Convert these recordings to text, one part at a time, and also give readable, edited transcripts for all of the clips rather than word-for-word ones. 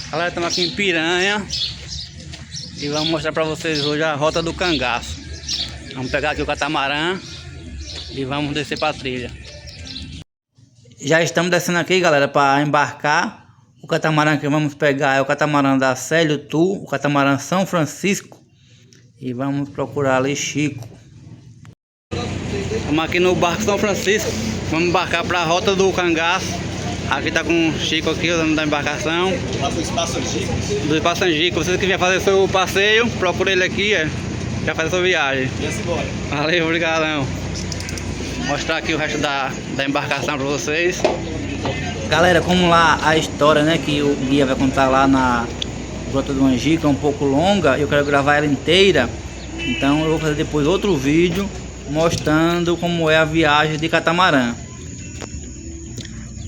Galera, estamos aqui em Piranha e vamos mostrar para vocês hoje a rota do cangaço. Vamos pegar aqui o catamarã e vamos descer para a trilha. Já estamos descendo aqui, galera, para embarcar. O catamarã que vamos pegar é o catamarã da Célio Tu, o catamarã São Francisco, e vamos procurar ali Chico. Estamos aqui no barco São Francisco, vamos embarcar para a rota do cangaço. Aqui tá com o Chico aqui, o nome da embarcação. Do Espaço Angico. Do Espaço Angico. Você que vier fazer seu passeio, procura ele aqui, já faz a sua viagem. E embora. Valeu, obrigadão. Vou mostrar aqui o resto da embarcação para vocês. Galera, como lá a história, né, que o guia vai contar lá na Rota do Angico é um pouco longa, eu quero gravar ela inteira. Então eu vou fazer depois outro vídeo mostrando como é a viagem de catamarã.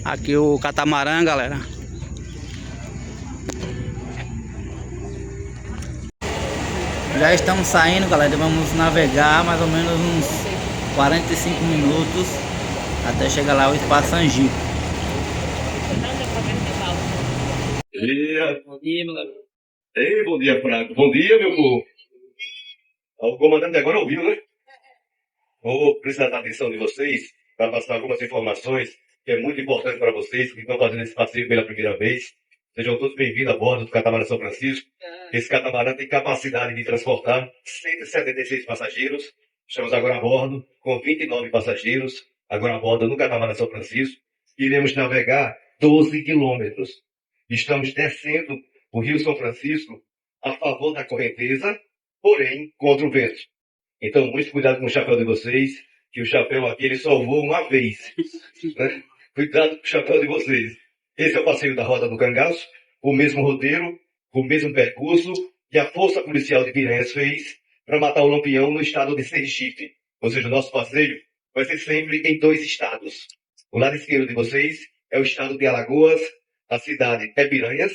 Aqui o catamarã, galera. Já estamos saindo, galera. Vamos navegar mais ou menos uns 45 minutos até chegar lá ao Espaço Angico. Bom dia, meu garoto. Ei, bom dia, Franco. Bom dia, meu povo. O comandante agora ouviu, né? Vou precisar da atenção de vocês para passar algumas informações que é muito importante para vocês que estão fazendo esse passeio pela primeira vez. Sejam todos bem-vindos a bordo do catamarã São Francisco. Esse catamarã tem capacidade de transportar 176 passageiros. Estamos agora a bordo com 29 passageiros, agora a bordo no catamarã São Francisco. Iremos navegar 12 quilômetros. Estamos descendo o Rio São Francisco a favor da correnteza, porém contra o vento. Então, muito cuidado com o chapéu de vocês, que o chapéu aqui ele só voa uma vez. Né? Cuidado com o chapéu de vocês. Esse é o passeio da Rota do Cangaço, o mesmo roteiro, o mesmo percurso que a Força Policial de Piranhas fez para matar o Lampião no estado de Sergipe. Ou seja, o nosso passeio vai ser sempre em 2 estados. O lado esquerdo de vocês é o estado de Alagoas, a cidade é Piranhas.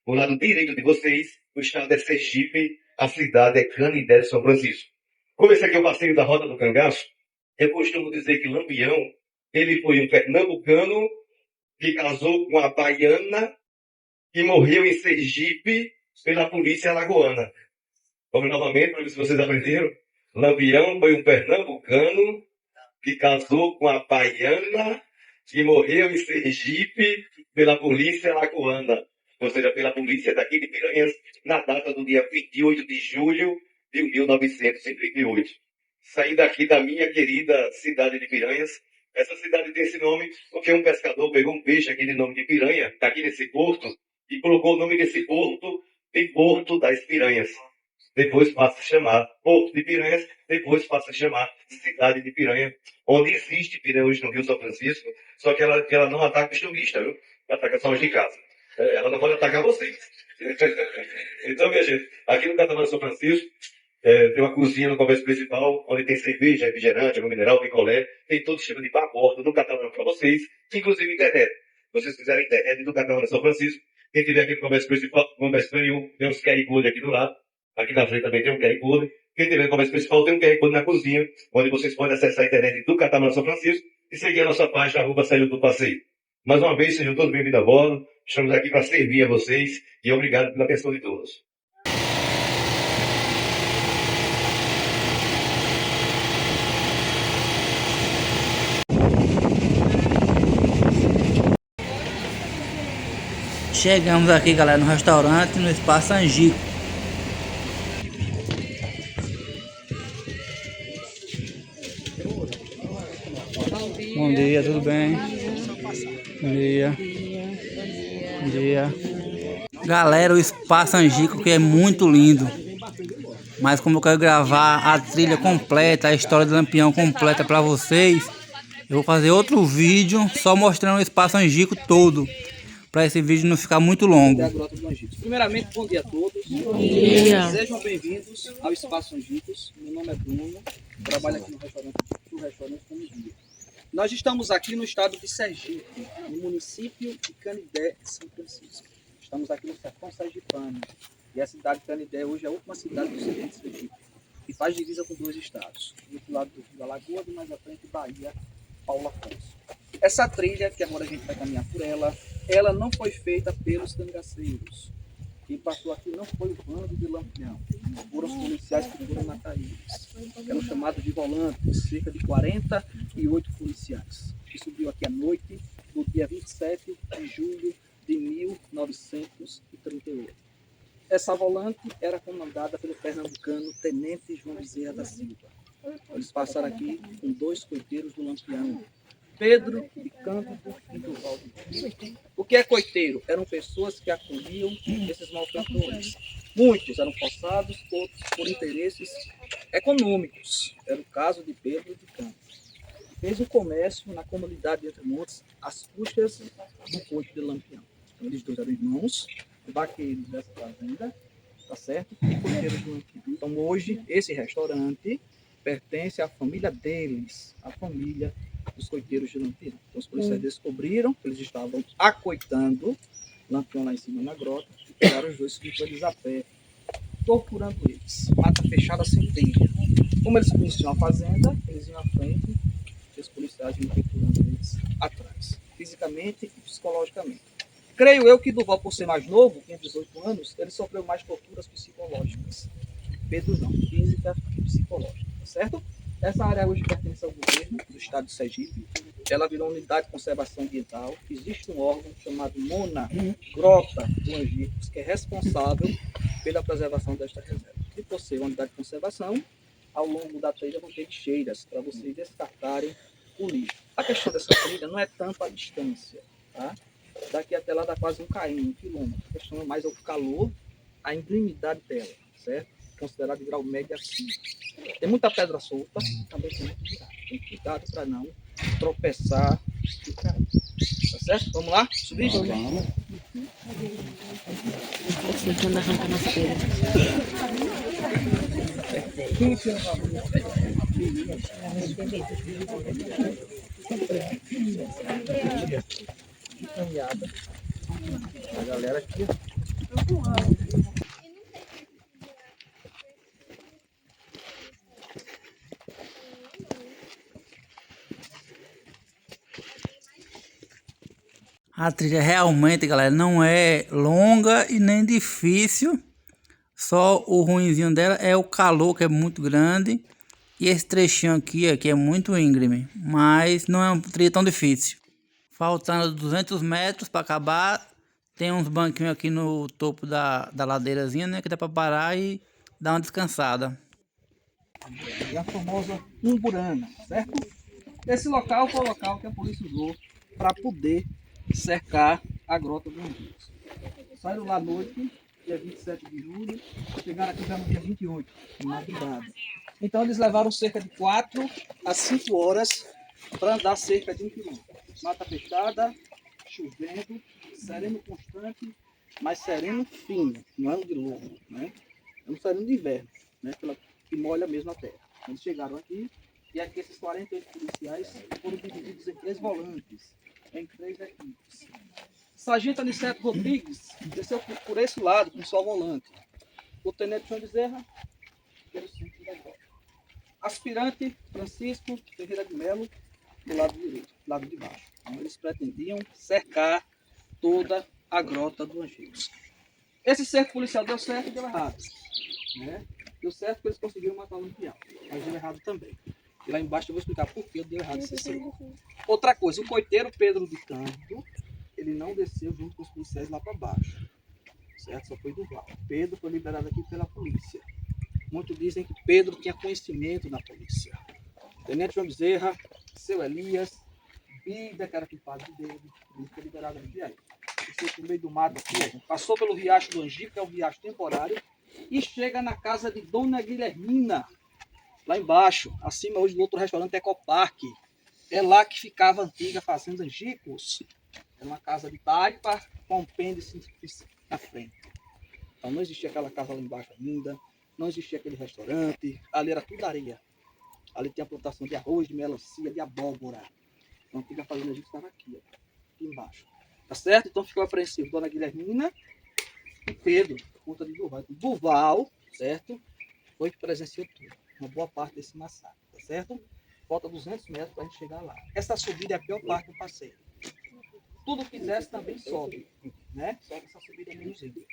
O lado direito de vocês, o estado é Sergipe, a cidade é Canindé de São Francisco. Como esse aqui é o passeio da Rota do Cangaço, eu costumo dizer que Lampião, ele foi um pernambucano que casou com uma baiana e morreu em Sergipe pela polícia alagoana. Vamos novamente, para ver se vocês aprenderam. Lampião foi um pernambucano que casou com a baiana e morreu em Sergipe pela polícia alagoana. Ou seja, pela polícia daqui de Piranhas, na data do dia 28 de julho de 1938. Saindo aqui da minha querida cidade de Piranhas. Essa cidade tem esse nome porque um pescador pegou um peixe aqui de nome de piranha, tá aqui nesse porto, e colocou o nome desse porto em Porto das Piranhas. Depois passa a chamar Porto de Piranhas, depois passa a chamar Cidade de Piranha, onde existe piranha hoje no Rio São Francisco, só que ela não ataca os turistas, viu? Ela ataca só os de casa. Ela não pode atacar vocês. Então, minha gente, aqui no catamarã São Francisco, tem uma cozinha no convés principal, onde tem cerveja, refrigerante, água mineral, picolé, tem todo tipo de pacote do catamarã para vocês, inclusive internet. Se vocês quiserem internet do catamarã São Francisco, quem tiver aqui no convés principal, convés superior, tem uns QR Code aqui do lado, aqui na frente também tem um QR Code. Quem tiver no convés principal tem um QR Code na cozinha, onde vocês podem acessar a internet do catamarã São Francisco e seguir a nossa página @Saiu do Passeio. Mais uma vez, sejam todos bem-vindos a bordo. Estamos aqui para servir a vocês e obrigado pela atenção de todos. Chegamos aqui, galera, no restaurante, no Espaço Angico. Bom dia, tudo bem? Bom dia. Bom dia. Galera, o Espaço Angico que é muito lindo. Mas como eu quero gravar a trilha completa, a história do Lampião completa para vocês, eu vou fazer outro vídeo só mostrando o Espaço Angico todo, para esse vídeo não ficar muito longo. Primeiramente, bom dia a todos. Bom dia. Sejam bem-vindos ao Espaço Angicos. Meu nome é Bruno, trabalho aqui no restaurante como guia. Nós estamos aqui no estado de Sergipe, no município de Canindé, São Francisco. Estamos aqui no sertão sergipano. E a cidade de Canindé hoje é a última cidade do sertão de Sergipe, que faz divisa com 2 estados. Do outro lado do Rio Alagoas e mais à frente Bahia, Paulo Afonso. Essa trilha, que agora a gente vai caminhar por ela não foi feita pelos cangaceiros. Quem passou aqui não foi o bando de Lampião, foram os policiais que foram matar eles. Eram chamados de volantes, cerca de 48 policiais, que subiu aqui à noite, no dia 27 de julho de 1938. Essa volante era comandada pelo pernambucano Tenente João Bezerra da Silva. Eles passaram aqui com 2 coiteiros do Lampião, Pedro de Cândido e Durval. O que é coiteiro? Eram pessoas que acolhiam esses malfeitores. Muitos eram forçados, outros por interesses econômicos. Era o caso de Pedro de Cândido. Fez um comércio na comunidade de Entre Montes, às custas do Porto de Lampião. Então, eles dois eram irmãos, vaqueiros dessa fazenda, tá certo? E coiteiros do Lampião. Então, hoje, esse restaurante pertence à família deles, à família dos coiteiros de Lampião. Então, os policiais descobriram que eles estavam acoitando Lampião lá em cima na grota e pegaram os dois e eles a pé, torturando eles. Mata fechada sem telha. Como eles conheciam a fazenda, eles iam à frente e os policiais iam torturando eles atrás, fisicamente e psicologicamente. Creio eu que Durval, por ser mais novo, tinha 18 anos, ele sofreu mais torturas psicológicas. Pedro não, física e psicológica, tá certo? Essa área hoje pertence ao governo do estado de Sergipe. Ela virou unidade de conservação ambiental. Existe um órgão chamado MONA, Grota do Angicos, que é responsável pela preservação desta reserva. E por ser uma unidade de conservação, ao longo da trilha vão ter lixeiras para vocês descartarem o lixo. A questão dessa trilha não é tanto a distância, tá? Daqui até lá dá quase 1 km, 1 quilômetro. A questão é mais o calor, a inclinidade dela, certo? Considerado de grau médio acima. Tem muita pedra solta, também tem muito buraco. Tem cuidado para não tropeçar e cair. Tá certo? Vamos lá? Subir? Vamos. Tentando arrancar nossa pedra. Caminhada. A galera aqui. A trilha realmente, galera, não é longa e nem difícil. Só o ruinzinho dela é o calor, que é muito grande. E esse trechinho aqui, que é muito íngreme. Mas não é uma trilha tão difícil. Faltando 200 metros para acabar. Tem uns banquinhos aqui no topo da ladeirazinha, né? Que dá para parar e dar uma descansada. E a famosa Umburana, certo? Esse local foi o local que a polícia usou para poder cercar a grota do Angicos. Saíram lá à noite, dia 27 de julho, chegaram aqui já no dia 28, de madrugada. Então eles levaram cerca de 4 a 5 horas para andar cerca de 1 quilômetro. Mata fechada, chovendo, sereno constante, mas sereno fino, não é um de lobo, né? É um sereno de inverno, né? Que molha mesmo a terra. Eles chegaram aqui e aqui esses 48 policiais foram divididos em 3 volantes, em 3 equipes. Sargento Aniceto Rodrigues desceu por esse lado com só volante. O tenente João Bezerra pelo centro da grota. Aspirante Francisco Ferreira de Melo do lado direito, lado de baixo. Então, eles pretendiam cercar toda a grota do Angicos. Esse cerco policial deu certo e deu errado, né? Deu certo porque eles conseguiram matar o Lampião, mas deu errado também. E lá embaixo eu vou explicar por que deu errado esse cerco. Outra coisa, o coiteiro Pedro de Cândido, ele não desceu junto com os policiais lá para baixo, certo? Só foi Durval. Pedro foi liberado aqui pela polícia. Muitos dizem que Pedro tinha conhecimento da polícia. Tenente João Bezerra, seu Elias, Bida, que era culpado dele, ele foi liberado aqui aí. Desceu por meio do mato aqui, passou pelo riacho do Angico, que é um riacho temporário, e chega na casa de Dona Guilhermina, lá embaixo, acima hoje do outro restaurante Ecopark. É lá que ficava a antiga fazenda Angicos. Era uma casa de taipa com um pêndice na frente. Então não existia aquela casa lá embaixo ainda, não existia aquele restaurante, ali era tudo areia. Ali tinha plantação de arroz, de melancia, de abóbora. Então a antiga fazenda Angicos estava aqui, ó, aqui embaixo. Tá certo? Então ficou apreensivo Dona Guilhermina e Pedro, por conta de Durval. Então, Durval, certo? Foi que presenciou tudo, uma boa parte desse massacre, tá certo? Falta 200 metros para a gente chegar lá. Essa subida é a pior parte do passeio. tudo que desce também sobe, né? Só que essa subida é menos íngreme.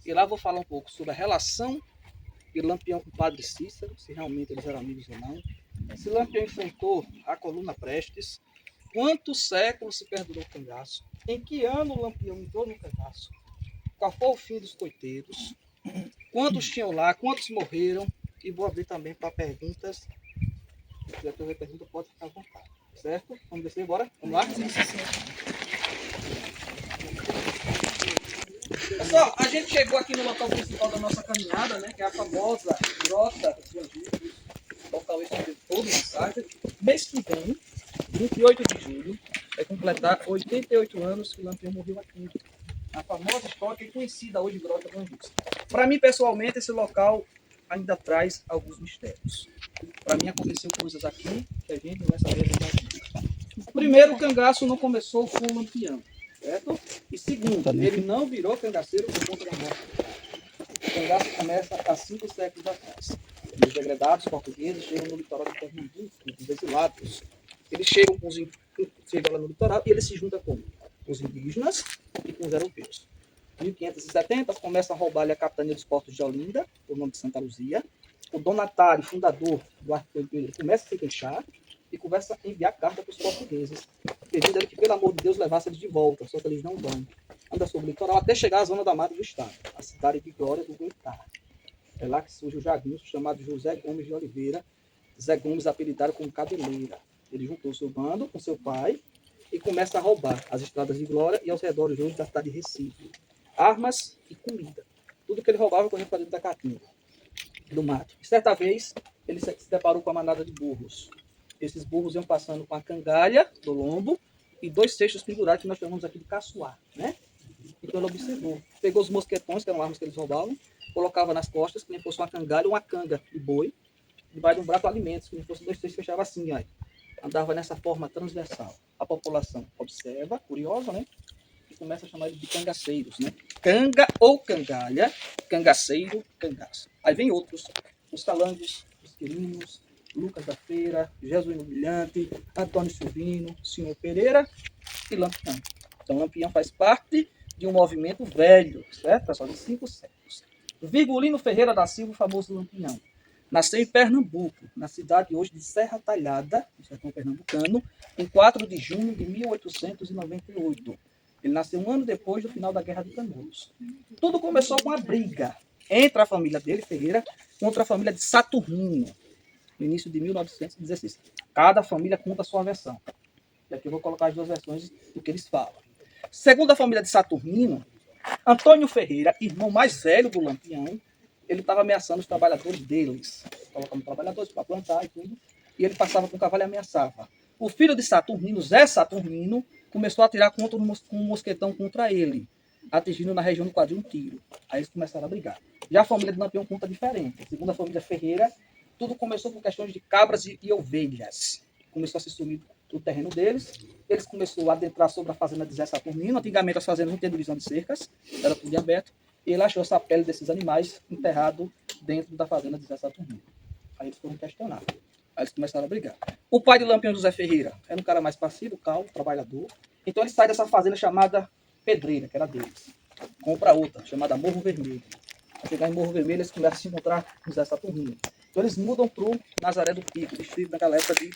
E lá eu vou falar um pouco sobre a relação de Lampião com o Padre Cícero, se realmente eles eram amigos ou não. Se Lampião enfrentou a coluna Prestes, quantos séculos se perdurou o cangaço? Em que ano o Lampião entrou no cangaço? Qual foi o fim dos coiteiros? Quantos tinham lá? Quantos morreram? E vou abrir também para perguntas. Se quiser ter pergunta, pode ficar à vontade. Certo? Vamos descer agora? Vamos lá? Pessoal, a gente chegou aqui no local principal da nossa caminhada, né? Que é a famosa Grota dos Anjos. Local esse de todo massacre. Mês que vem, 28 de julho, vai completar 88 anos que o Lampião morreu aqui. A famosa história que é conhecida hoje, Grota dos Anjos. Para mim, pessoalmente, esse local ainda traz alguns mistérios. Para mim, aconteceu coisas aqui que a gente não vai saber exatamente. Primeiro, o cangaço não começou com o Lampião, certo? E segundo, ele não virou cangaceiro por conta da morte. O cangaço começa há 5 séculos atrás. Os degredados portugueses chegam no litoral de Pernambuco, os exilados. Eles chegam lá no litoral e eles se juntam com os indígenas e com os europeus. Em 1570, começa a roubar a capitania dos portos de Olinda, por nome de Santa Luzia. O donatário, fundador do arquipélago, começa a se queixar e começa a enviar carta para os portugueses, pedindo a que, pelo amor de Deus, levasse eles de volta, só que eles não vão. Anda sobre o litoral até chegar à zona da mata do estado, a cidade de Glória do Goitá. É lá que surge o jagunço chamado José Gomes de Oliveira, Zé Gomes apelidado como Cabeleira. Ele juntou seu bando com seu pai e começa a roubar as estradas de Glória e aos redores hoje da cidade de Recife. Armas e comida. Tudo que ele roubava corria para dentro da caatinga, do mato. E certa vez, ele se deparou com a manada de burros. Esses burros iam passando com a cangalha do lombo e 2 cestos pendurados que nós chamamos aqui de caçoar, né? Então ele observou. Pegou os mosquetões, que eram armas que eles roubavam, colocava nas costas, que nem fosse uma cangalha ou uma canga de boi, debaixo de um prato de alimentos, que nem fosse 2 cestos, fechava assim, aí. Andava nessa forma transversal. A população observa, curiosa, né? E começa a chamar ele de cangaceiros, né? Canga ou cangalha, cangaceiro, cangaço. Aí vem outros, os calangos, os quirinos, Lucas da Feira, Jesus Brilhante, Antônio Silvino, Senhor Pereira e Lampião. Então, Lampião faz parte de um movimento velho, certo? Pessoal, de 5 séculos. Vigolino Ferreira da Silva, o famoso Lampião. Nasceu em Pernambuco, na cidade hoje de Serra Talhada, no sertão pernambucano, em 4 de junho de 1898. Ele nasceu um ano depois do final da Guerra de Canudos. Tudo começou com uma briga entre a família dele, Ferreira, contra a família de Saturnino, no início de 1916. Cada família conta a sua versão. E aqui eu vou colocar as 2 versões do que eles falam. Segundo a família de Saturnino, Antônio Ferreira, irmão mais velho do Lampião, ele estava ameaçando os trabalhadores deles, colocando trabalhadores para plantar e tudo, e ele passava com o cavalo e ameaçava. O filho de Saturnino, Zé Saturnino, começou a atirar com um mosquetão contra ele, atingindo na região do quadril um tiro. Aí eles começaram a brigar. Já a família de Lampião conta diferente. Segundo a família Ferreira, tudo começou por questões de cabras e ovelhas. Começou a se sumir do terreno deles. Eles começaram a adentrar sobre a fazenda de Zé Saturnino. Antigamente as fazendas não tinham divisão de cercas, era tudo aberto. E ele achou essa pele desses animais enterrado dentro da fazenda de Zé Saturnino. Aí eles foram questionar. Aí eles começaram a brigar. O pai de Lampião, José Ferreira, era um cara mais passivo, calmo, trabalhador. Então ele sai dessa fazenda chamada Pedreira, que era deles. Compra outra, chamada Morro Vermelho. Ao chegar em Morro Vermelho, eles começam a se encontrar com Zé Saturnino. Então eles mudam para o Nazaré do Pico, distrito naquela época de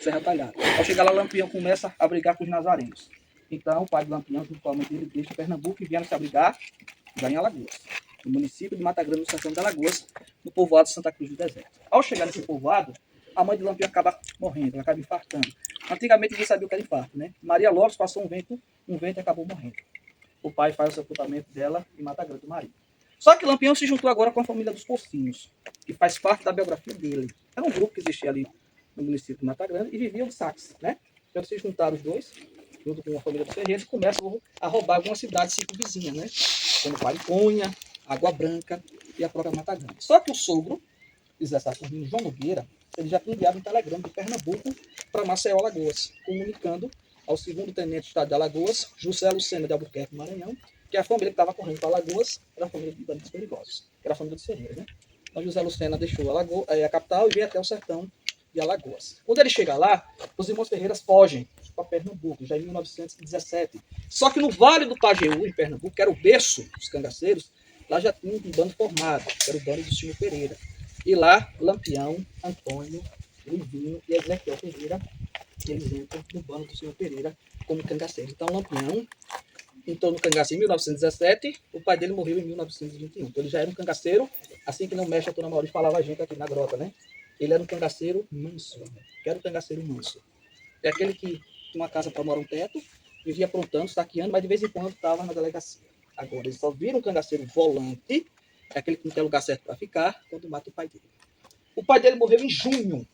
Serra Talhada. Ao chegar lá, Lampião começa a brigar com os nazarenos. Então o pai de Lampião, junto com a mãe dele, deixa Pernambuco e vieram se abrigar já em Alagoas, no município de Mata Grande, no sertão de Alagoas, no povoado de Santa Cruz do Deserto. Ao chegar nesse povoado, a mãe de Lampião acaba morrendo, ela acaba infartando. Antigamente ninguém sabia o que era infarto, né? Maria Lopes passou um vento e acabou morrendo. O pai faz o sepultamento dela em Mata Grande do Maria. Só que Lampião se juntou agora com a família dos Pocinhos, que faz parte da biografia dele. Era um grupo que existia ali no município de Mata Grande e viviam de saques, né? Então se juntaram os dois, junto com a família dos Ferreiros, e começam a roubar algumas cidades circunvizinhas, né? Como Pariconha, Água Branca e a própria Mata Grande. Só que o sogro, Zé Saturnino, João Nogueira, ele já tinha enviado um telegrama de Pernambuco para Maceió, Alagoas, comunicando ao segundo tenente do estado de Alagoas, José Lucena de Albuquerque, Maranhão, que a família que estava correndo para Alagoas era a família de bandidos perigosos, que era a família dos Ferreiros, né? Então José Lucena deixou a capital e veio até o sertão de Alagoas. Quando ele chega lá, os irmãos Ferreiras fogem para Pernambuco, já em 1917. Só que no Vale do Pajeú, em Pernambuco, que era o berço dos cangaceiros, lá já tinha um bando formado, que era o bando do Silvio Pereira. E lá, Lampião, Antônio, Livinho e Ezequiel Ferreira, eles entram no bando do Silvio Pereira como cangaceiros. Então, Lampião entrou no cangaceiro em 1917, o pai dele morreu em 1921. Então, ele já era um cangaceiro, assim que não mexe, a Dona Maurício falava a gente aqui na grota, né? Ele era um cangaceiro manso, que era um cangaceiro manso. É aquele que tinha uma casa para morar, um teto, vivia aprontando, saqueando, mas de vez em quando estava na delegacia. Agora, eles só viram um cangaceiro volante, é aquele que não tem lugar certo para ficar, quando mata o pai dele. O pai dele morreu em junho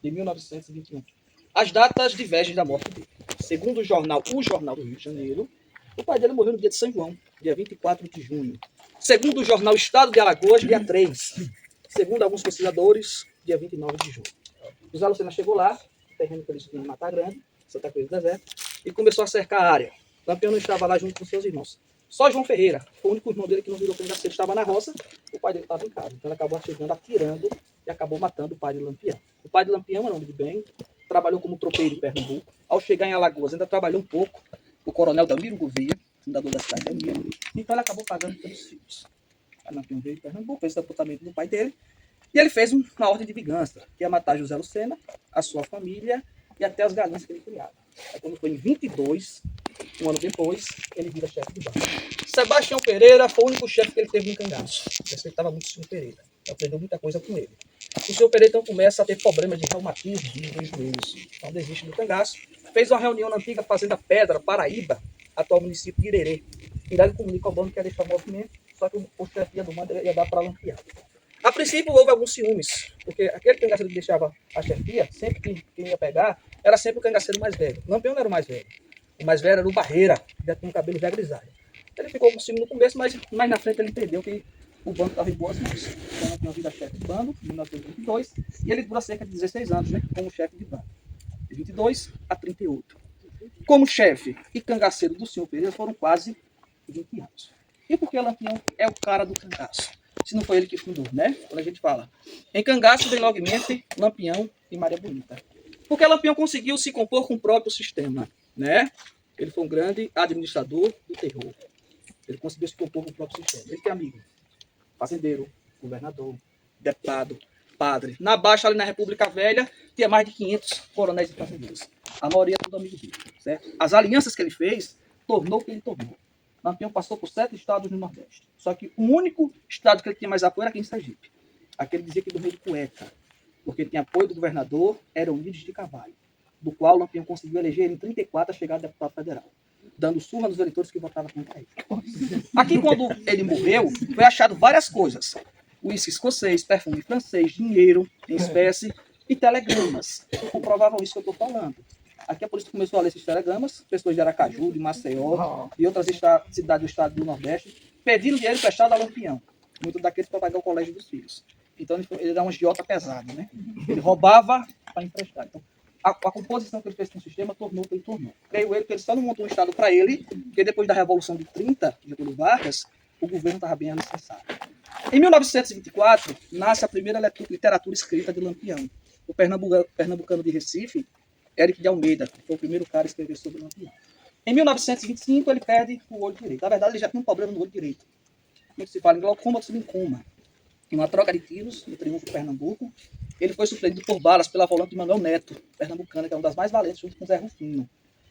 de 1921. As datas divergem da morte dele. Segundo o Jornal do Rio de Janeiro, o pai dele morreu no dia de São João, dia 24 de junho. Segundo o jornal Estado de Alagoas, dia 3. Segundo alguns pesquisadores, dia 29 de junho. José Lucena chegou lá, terreno que eles tinham em Mata Grande, Santa Cruz do Deserto, e começou a cercar a área. Lampião não estava lá junto com seus irmãos. Só João Ferreira, foi o único irmão dele que não virou cangaceiro, estava na roça, o pai dele estava em casa. Então ele acabou chegando, atirando e acabou matando o pai de Lampião. O pai de Lampião era um homem de bem, trabalhou como tropeiro em Pernambuco. Ao chegar em Alagoas, ainda trabalhou um pouco o coronel Damiro Gouveia, fundador da cidade de Damiro. Então ele acabou pagando pelos filhos. Aí Lampião veio de Pernambuco, fez o apontamento do pai dele, e ele fez uma ordem de vingança, que ia matar José Lucena, a sua família e até as galinhas que ele criava. Aí quando foi em 22, um ano depois, ele vira chefe de banco. Sebastião Pereira foi o único chefe que ele teve no cangaço. Respeitava muito o senhor Pereira. Aprendeu muita coisa com ele. O senhor Pereira então começa a ter problemas de reumatismo, de joelhos. Então desiste do cangaço. Fez uma reunião na antiga Fazenda Pedra, Paraíba, atual município de Irerê. E lá ele comunica ao bando que ia deixar o movimento, só que o chefe do mando ia dar para Lampião. A princípio houve alguns ciúmes, porque aquele cangaceiro que deixava a chefia, sempre que ia pegar, era sempre o cangaceiro mais velho. Lampião não era o mais velho. O mais velho era o Barreira, que já tinha um cabelo já grisalho. Ele ficou com ciúme no começo, mas mais na frente ele entendeu que o bando estava em boas mãos. Então Lampião vira chefe de bando, em 1922, e ele dura cerca de 16 anos, né, como chefe de bando. De 22 a 38. Como chefe e cangaceiro do senhor Pereira foram quase 20 anos. E por que Lampião é o cara do cangaço? Se não foi ele que fundou, né? Quando a gente fala. Em cangaço vem logo em mente Lampião e Maria Bonita. Porque Lampião conseguiu se compor com o próprio sistema, né? Ele foi um grande administrador do terror. Ele conseguiu se compor com o próprio sistema. Ele tem amigo, fazendeiro, governador, deputado, padre. Na Baixa, ali na República Velha, tinha mais de 500 coronéis e fazendeiros. A maioria tudo amigo dele, certo? As alianças que ele fez tornou o que ele tornou. Lampião passou por 7 estados no Nordeste. Só que o único estado que ele tinha mais apoio era aqui em Sergipe. Aquele dizia que dormia de cueca, porque tinha apoio do governador Heronídes de Carvalho, do qual Lampião conseguiu eleger ele em 34 a chegar a deputado federal, dando surra nos eleitores que votavam contra ele. Aqui, quando ele morreu, foi achado várias coisas. Uísque escocês, perfume francês, dinheiro em espécie e telegramas. Comprovavam isso que eu estou falando. Aqui a polícia começou a ler esses telegramas, pessoas de Aracaju, de Maceió e outras cidades do estado do Nordeste, pedindo dinheiro emprestado a Lampião. Muito daqueles para pagar o colégio dos filhos. Então ele era um agiota pesado, né? Ele roubava para emprestar. Então, a composição que ele fez com o sistema tornou o que ele tornou. Creio ele que ele só não montou um estado para ele, porque depois da Revolução de 30, de Getúlio Vargas, o governo estava bem alicerçado. Em 1924, nasce a primeira literatura escrita de Lampião. O pernambucano de Recife, Érico de Almeida, que foi o primeiro cara a escrever sobre Lampião. Em 1925, ele perde o olho direito. Na verdade, ele já tinha um problema no olho direito. Como se fala em glaucoma ou subincoma. Em uma troca de tiros, no Triunfo de Pernambuco, ele foi surpreendido por balas pela volante de Manuel Neto, pernambucana, que é uma das mais valentes, junto com Zé Rufino.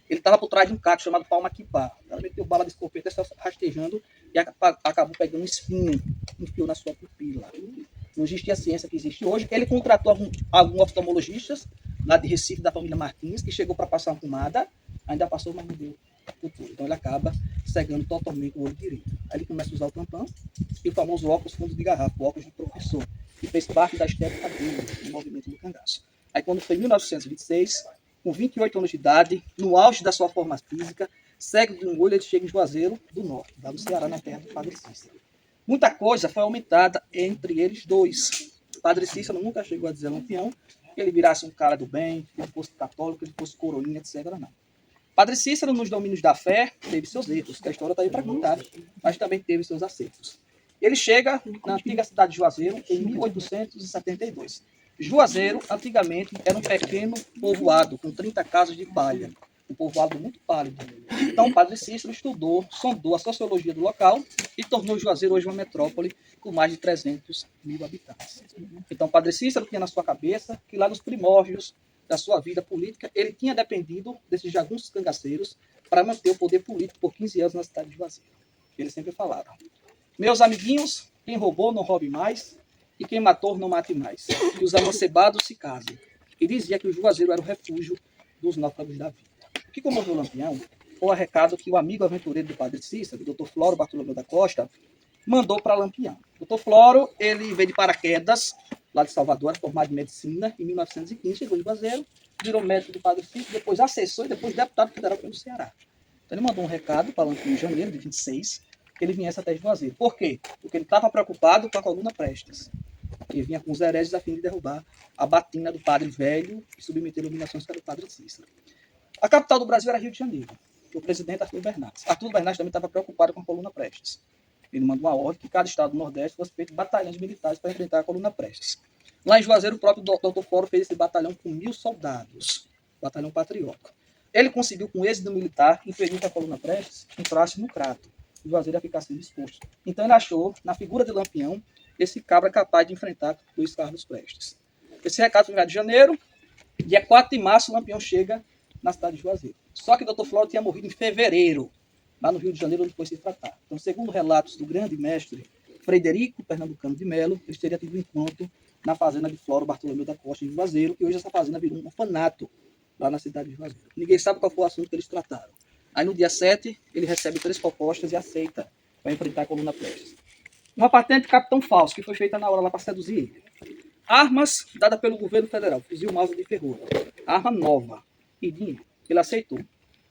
Ele estava por trás de um caco chamado Palma Quipá. Ela meteu bala de escopeta, estava rastejando e acabou pegando um espinho, enfiou na sua pupila. Não existia a ciência que existe hoje. Ele contratou alguns oftalmologistas, lá de Recife, da família Martins, que chegou para passar uma pomada, ainda passou, mas não deu futuro. Então ele acaba cegando totalmente o olho direito. Aí ele começa a usar o tampão e o famoso óculos fundo de garrafa, o óculos de professor, que fez parte da estética dele, do movimento do cangaço. Aí quando foi em 1926, com 28 anos de idade, no auge da sua forma física, cego de um olho, ele chega em Juazeiro do Norte, lá no Ceará, na terra do Padre Cícero. Muita coisa foi aumentada entre eles dois. O Padre Cícero nunca chegou a dizer a Lampião que ele virasse um cara do bem, que ele fosse católico, que ele fosse coroinha, etc. Não. Padre Cícero, nos domínios da fé, teve seus erros, que a história está aí para contar, mas também teve seus acertos. Ele chega na antiga cidade de Juazeiro em 1872. Juazeiro, antigamente, era um pequeno povoado com 30 casas de palha. Um povoado muito pálido. Então, o padre Cícero estudou, sondou a sociologia do local e tornou Juazeiro hoje uma metrópole com mais de 300 mil habitantes. Então, o padre Cícero tinha na sua cabeça que lá nos primórdios da sua vida política, ele tinha dependido desses jagunços cangaceiros para manter o poder político por 15 anos na cidade de Juazeiro. Ele sempre falava: meus amiguinhos, quem roubou não roube mais, e quem matou não mate mais. Que os amancebados se casem. E dizia que o Juazeiro era o refúgio dos náufragos da vida. O que comoveu o Lampião foi o recado que o amigo aventureiro do padre Cícero, o Dr. Floro Bartolomeu da Costa, mandou para Lampião. O Dr. Floro, ele veio de paraquedas, lá de Salvador, formado em medicina, em 1915, chegou em Juazeiro, virou médico do padre Cícero, depois assessor e depois deputado federal pelo Ceará. Então ele mandou um recado para Lampião em janeiro de 26, que ele viesse até Juazeiro. Por quê? Porque ele estava preocupado com a coluna Prestes. Ele vinha com os hereges a fim de derrubar a batina do padre velho e submeter a dominações para o padre Cícero. A capital do Brasil era Rio de Janeiro, o presidente Arthur Bernardes. Arthur Bernardes também estava preocupado com a coluna Prestes. Ele mandou uma ordem que cada estado do Nordeste fosse feito batalhões militares para enfrentar a coluna Prestes. Lá em Juazeiro, o próprio Dr. Floro fez esse batalhão com 1.000 soldados, batalhão patriota. Ele conseguiu, com êxito militar, impedir que a coluna Prestes entrasse no Crato. E Juazeiro ia ficar sem disposto. Então ele achou, na figura de Lampião, esse cabra capaz de enfrentar Luiz Carlos Prestes. Esse recado foi enviado de janeiro. Dia 4 de março, o Lampião chega na cidade de Juazeiro. Só que o Dr. Floro tinha morrido em fevereiro, lá no Rio de Janeiro, onde foi se tratar. Então, segundo relatos do grande mestre Frederico Pernambucano de Melo, eles teriam tido um encontro na fazenda de Floro Bartolomeu da Costa, em Juazeiro, e hoje essa fazenda virou um orfanato lá na cidade de Juazeiro. Ninguém sabe qual foi o assunto que eles trataram. Aí, no dia 7, ele recebe 3 propostas e aceita para enfrentar a coluna Prestes. Uma patente de capitão falso, que foi feita na hora lá para seduzir ele. Armas dadas pelo governo federal, fuzil Mauser de Ferrugem. Arma nova e dinheiro. Ele aceitou.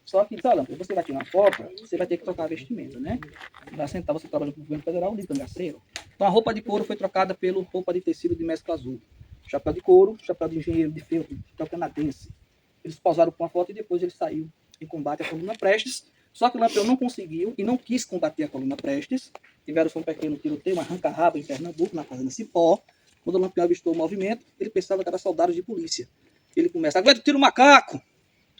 Só que, olha, você vai tirar uma foto, você vai ter que trocar a vestimenta, né? Vai sentar, você trabalha com o governo federal, de cangaceiro. Então a roupa de couro foi trocada pela roupa de tecido de mescla azul. Chapéu de couro, chapéu de engenheiro de ferro, chapéu canadense. Eles posaram com a foto e depois ele saiu em combate à coluna Prestes. Só que o Lampião não conseguiu e não quis combater a coluna Prestes. Tiveram um pequeno tiroteio, um arranca-rabo em Pernambuco, na fazenda Cipó. Quando o Lampião avistou o movimento, ele pensava que era soldados de polícia. Ele começa: aguenta, tira o macaco!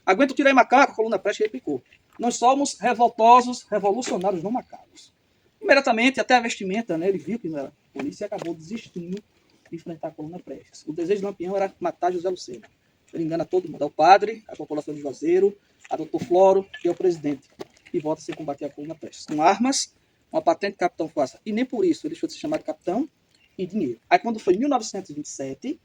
Aguenta, tira aí macaco! A coluna Prestes replicou: nós somos revoltosos, revolucionários, não macacos. Imediatamente, até a vestimenta, né, ele viu que não era polícia e acabou desistindo de enfrentar a coluna Prestes. O desejo do Lampião era matar José Lucena. Ele engana todo mundo: é o padre, a população de Juazeiro, a Dr. Floro e o presidente. E volta a se combater a coluna Prestes. Com armas, uma patente de capitão falsa. E nem por isso ele deixou de se chamar de capitão, e dinheiro. Aí quando foi em 1927,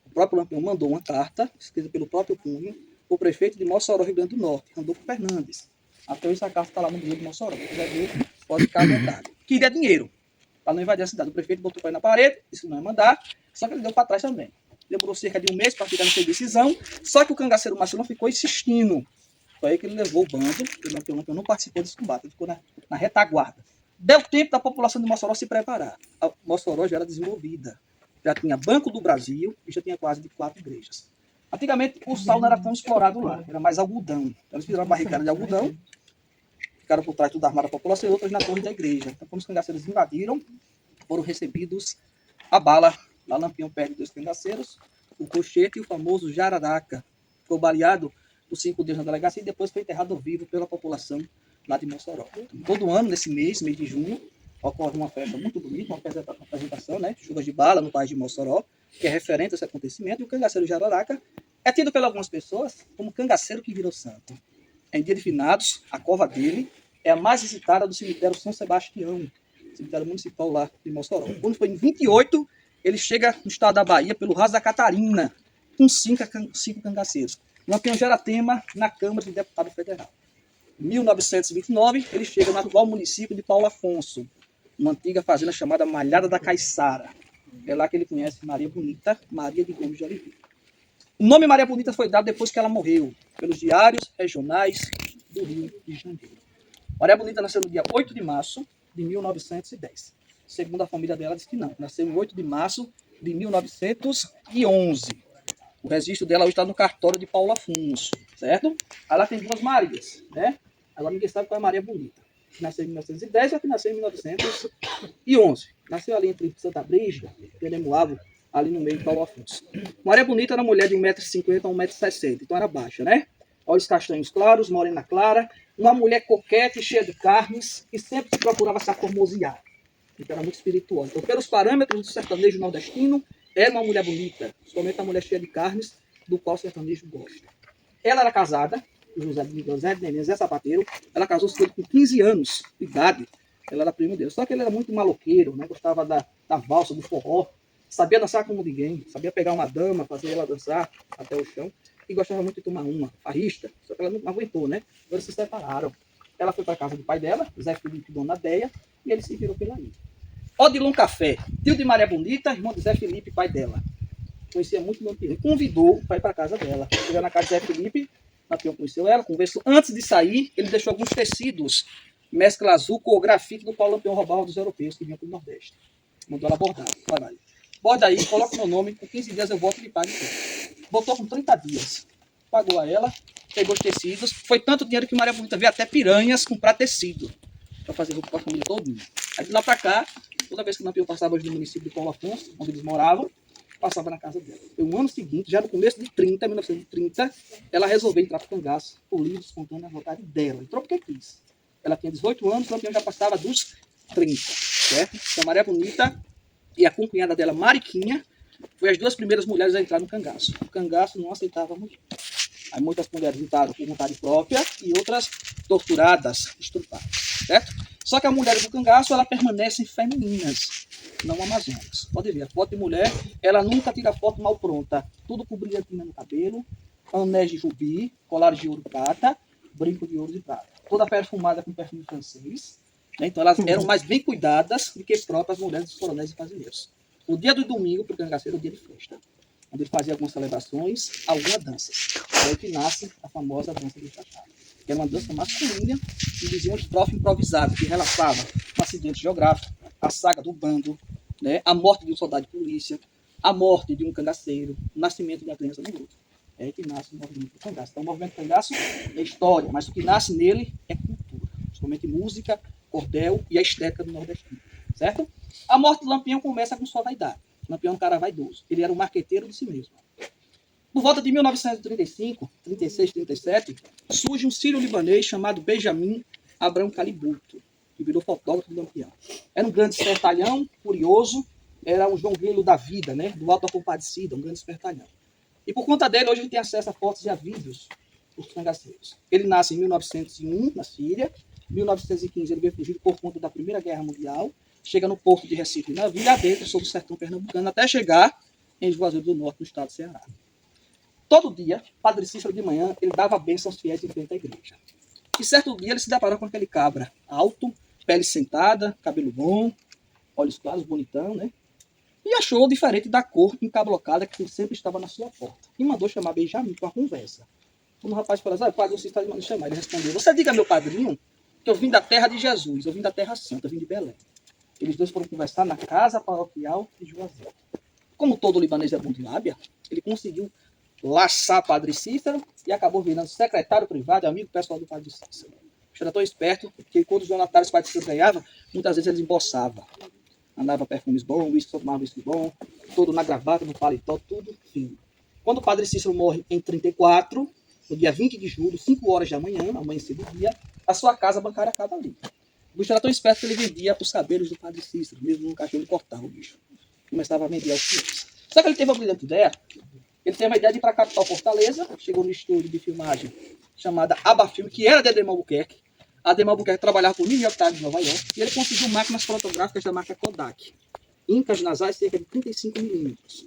o próprio Lampião mandou uma carta, escrita pelo próprio punho, o prefeito de Mossoró, Rio Grande do Norte, Randolfo Fernandes. Até hoje essa carta está lá no museu de Mossoró. Se quiser ver, pode ficar à vontade. Queria dinheiro, para não invadir a cidade. O prefeito botou o pé na parede, disse que não ia mandar, só que ele deu para trás também. Demorou cerca de um mês para ficar nessa decisão, só que o cangaceiro Marcelão ficou insistindo. Foi aí que ele levou o bando, o Lampião não participou desse combate, ele ficou na retaguarda. Deu tempo da população de Mossoró se preparar. A Mossoró já era desenvolvida. Já tinha Banco do Brasil e já tinha quase de 4 igrejas. Antigamente, o sal não era tão explorado lá. Era mais algodão. Então, eles fizeram uma barricada de algodão, ficaram por trás tudo armado da população e outras na torre da igreja. Então, quando os cangaceiros invadiram, foram recebidos a bala. Lá Lampião perde 2 cangaceiros, o Cochete e o famoso Jararaca. Ficou baleado por 5 dias na delegacia e depois foi enterrado vivo pela população lá de Mossoró. Todo ano, nesse mês de junho, ocorre uma festa muito bonita, uma apresentação, né? Chuvas de bala no país de Mossoró, que é referente a esse acontecimento. E o cangaceiro Jararaca é tido por algumas pessoas como cangaceiro que virou santo. Em dia de finados, a cova dele é a mais visitada do cemitério São Sebastião, cemitério municipal lá de Mossoró. Quando foi em 28, ele chega no estado da Bahia pelo Raso da Catarina, com 5 cangaceiros. Lampião gera tema na Câmara de Deputado Federal. Em 1929, ele chega no atual município de Paulo Afonso, uma antiga fazenda chamada Malhada da Caiçara. É lá que ele conhece Maria Bonita, Maria de Gomes de Oliveira. O nome Maria Bonita foi dado depois que ela morreu, pelos diários regionais do Rio de Janeiro. Maria Bonita nasceu no dia 8 de março de 1910. Segundo a família dela, diz que não. Nasceu em 8 de março de 1911. O registro dela hoje está no cartório de Paulo Afonso, certo? Ela tem 2 Marias, né? Agora ninguém sabe qual é a Maria Bonita. Que nasceu em 1910 e a que nasceu em 1911. Nasceu ali entre Santa Brígida, Penemoabo, ali no meio do Paulo Afonso. Maria Bonita era uma mulher de 1,50 m a 1,60 m, então era baixa, né? Olhos castanhos claros, morena clara, uma mulher coqueta e cheia de carnes, que sempre se procurava se aformosear. Então era muito espirituosa. Então, pelos parâmetros do sertanejo nordestino, era uma mulher bonita, somente uma mulher cheia de carnes, do qual o sertanejo gosta. Ela era casada, José de Nenê, Zé Sapateiro, ela casou-se com 15 anos de idade, ela era primo dele. Só que ele era muito maloqueiro, né? Gostava da valsa, do forró, sabia dançar como ninguém, sabia pegar uma dama, fazer ela dançar até o chão, e gostava muito de tomar uma, farrista, só que ela não aguentou, né? Eles se separaram. Ela foi para a casa do pai dela, Zé Felipe e Dona Deia, e ele se virou pela ilha. Odilon Café, tio de Maria Bonita, irmão de Zé Felipe, pai dela. Conhecia muito Lampião. Convidou para ir para a casa dela. Chegou na casa de Zé Felipe, Lampião conheceu ela, conversou. Antes de sair, ele deixou alguns tecidos, mescla azul com o grafite do qual Lampião roubava dos europeus que vinham para o Nordeste. Mandou ela bordar. Trabalho. Borda aí, coloca meu nome, com 15 dias eu volto e lhe pago. Botou com 30 dias. Pagou a ela, pegou os tecidos. Foi tanto dinheiro que Maria Bonita veio até Piranhas comprar tecido para fazer roupa para a família todinha. Aí de lá para cá, toda vez que o Lampião passava hoje no município de Paulo Afonso, onde eles moravam, passava na casa dela. Foi um ano seguinte, já no começo de 1930, ela resolveu entrar para o cangaço, por livre, espontânea vontade dela. Entrou porque quis. Ela tinha 18 anos, o Lampião já passava dos 30, certo? Então, Maria Bonita e a concunhada dela, Mariquinha, foi as duas primeiras mulheres a entrar no cangaço. O cangaço não aceitava mulher. Aí muitas mulheres entraram por vontade própria e outras torturadas, estrupadas, certo? Só que as mulheres do cangaço, elas permanecem femininas, não amazonas. Pode ver, a foto de mulher, ela nunca tira foto mal pronta. Tudo com brilhantina no cabelo, anéis de rubi, colares de ouro e prata, brinco de ouro e prata. Toda perfumada com perfume francês. Né? Então elas eram mais bem cuidadas do que próprias mulheres dos coronéis e fazendeiros. O dia do domingo, para o cangaceiro, é o dia de festa, onde ele fazia algumas celebrações, algumas danças. É aí que nasce a famosa dança do chachá, que era uma dança masculina e dizia uma estrofe improvisada, que relatava um acidente geográfico, a saga do bando, né, a morte de um soldado de polícia, a morte de um cangaceiro, o nascimento de uma criança no grupo. É aí que nasce o movimento do cangaço. Então o movimento do cangaço é história, mas o que nasce nele é cultura, principalmente música, cordel e a estética do nordestino, certo? A morte do Lampião começa com sua vaidade. Lampião era um cara vaidoso. Ele era um marqueteiro de si mesmo. Por volta de 1935, 36, 37, surge um sírio-libanês chamado Benjamin Abrão Calibuto, que virou fotógrafo do Lampião. Era um grande espertalhão, curioso, era um João Grilo da vida, né? Do Alto da Compadecida, um grande espertalhão. E por conta dele, hoje ele tem acesso a fotos e a vídeos dos cangaceiros. Ele nasce em 1901, na Síria. Em 1915, ele veio fugido por conta da Primeira Guerra Mundial. Chega no porto de Recife, na Vila Dentro, sobre o sertão pernambucano, até chegar em Juazeiro do Norte, no estado do Ceará. Todo dia, Padre Cícero de manhã, ele dava bênção aos fiéis em frente à igreja. E certo dia ele se deparou com aquele cabra alto, pele sentada, cabelo bom, olhos claros, bonitão, né? E achou diferente da cor encablocada que sempre estava na sua porta. E mandou chamar Benjamin para uma conversa. Quando o rapaz falou assim, Padre, você está me mandando chamar. Ele respondeu, você diga, meu padrinho, que eu vim da terra de Jesus, eu vim da terra santa, eu vim de Belém. Eles dois foram conversar na casa paroquial de Juazeiro. Como todo libanês é bom de lábia, ele conseguiu laçar Padre Cícero e acabou virando secretário privado e amigo pessoal do Padre Cícero. Era tão esperto que quando os donatários do Padre Cícero ganhavam, muitas vezes eles embolsavam. Andava perfumes bons, uísque, tomava uísque bom, todo na gravata, no paletó, tudo fino. Quando o Padre Cícero morre em 34, no dia 20 de julho, 5 horas da manhã, amanhecer do dia, a sua casa bancária acaba ali. O bicho era tão esperto que ele vendia os cabelos do Padre Cícero, mesmo no caixão ele cortava o bicho. Começava a vender aos fiéis. Só que ele teve uma brilhante ideia. Ele teve uma ideia de ir para a capital Fortaleza, chegou no estúdio de filmagem chamada Abafilme, que era de Ademar Albuquerque. Ademar Albuquerque trabalhava com o New York Times de Nova York, e ele conseguiu máquinas fotográficas da marca Kodak. Incas nasais cerca de 35 milímetros.